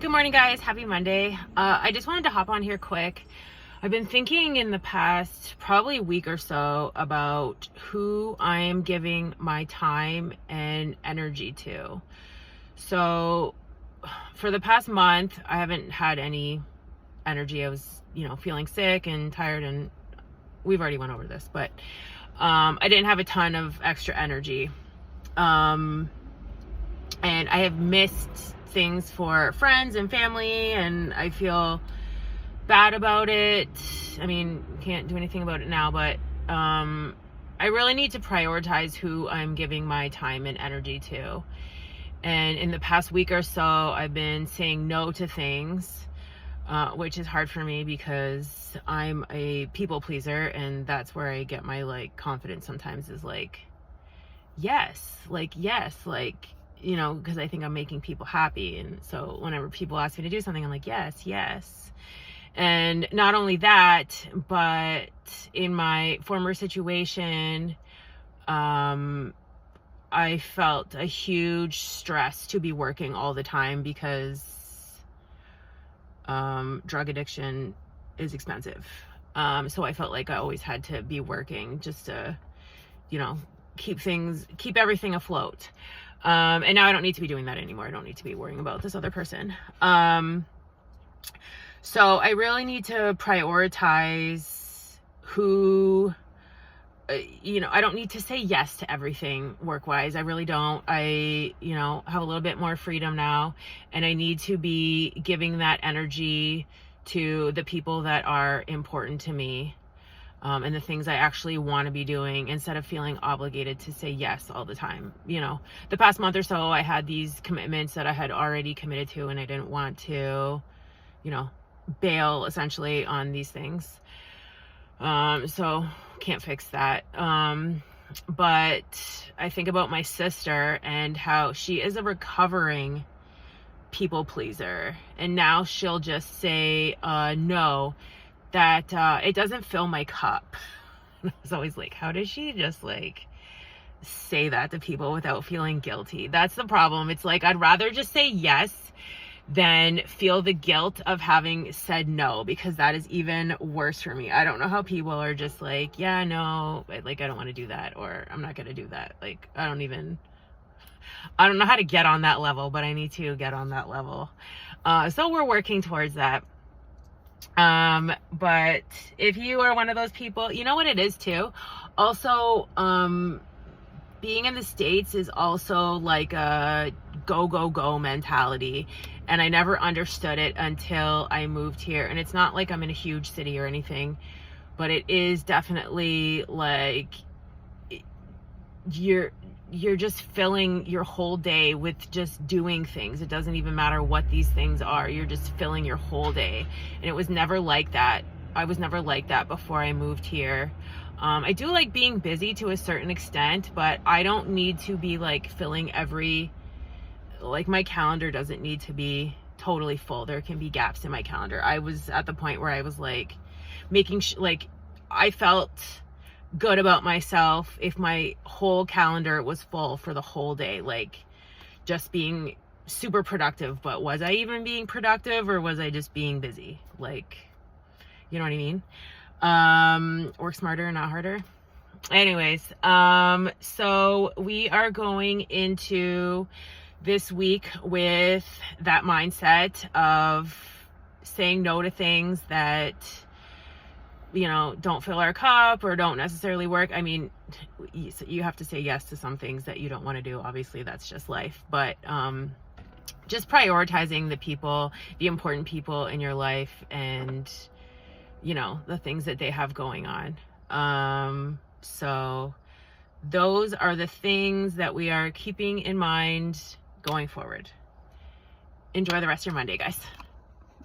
Good morning, guys. Happy Monday. I just wanted to hop on here quick. I've been thinking in the past probably week or so about who I am giving my time and energy to. So for the past month, I haven't had any energy. I was, feeling sick and tired, and we've already went over this, but I didn't have a ton of extra energy. And I have missed things for friends and family, and I feel bad about it. I mean, can't do anything about it now, but I really need to prioritize who I'm giving my time and energy to. And in the past week or so, I've been saying no to things, which is hard for me because I'm a people pleaser, and that's where I get my confidence sometimes is yes, because I think I'm making people happy. And so whenever people ask me to do something, I'm like, yes. And not only that, but in my former situation, I felt a huge stress to be working all the time because drug addiction is expensive. So I felt like I always had to be working just to, keep everything afloat. And now I don't need to be doing that anymore. I don't need to be worrying about this other person. So I really need to prioritize who, I don't need to say yes to everything work-wise. I really don't. I, have a little bit more freedom now, and I need to be giving that energy to the people that are important to me. And the things I actually want to be doing instead of feeling obligated to say yes all the time. The past month or so, I had these commitments that I had already committed to, and I didn't want to, bail essentially on these things. So can't fix that. But I think about my sister and how she is a recovering people pleaser. And now she'll just say, no, that it doesn't fill my cup. I was always like, how does she just say that to people without feeling guilty? That's the problem. It's I'd rather just say yes than feel the guilt of having said no, because that is even worse for me. I don't know how people are just yeah, no, but I don't want to do that, or I'm not going to do that. I don't know how to get on that level, but I need to get on that level. So we're working towards that. But if you are one of those people, you know what it is too. Also, being in the States is also a go mentality. And I never understood it until I moved here. And it's not I'm in a huge city or anything, but it is definitely you're just filling your whole day with just doing things. It doesn't even matter what these things are. You're just filling your whole day. And it was never like that. I was never like that before I moved here. I do like being busy to a certain extent, but I don't need to be filling my calendar doesn't need to be totally full. There can be gaps in my calendar. I was at the point where I was making I felt good about myself if my whole calendar was full for the whole day, just being super productive. But was I even being productive, or was I just being busy? You know what I mean? Work smarter, not harder. Anyways, so we are going into this week with that mindset of saying no to things that don't fill our cup or don't necessarily work. I mean, you have to say yes to some things that you don't want to do. Obviously, that's just life. But just prioritizing the important people in your life, and the things that they have going on. So those are the things that we are keeping in mind going forward. Enjoy the rest of your Monday, guys.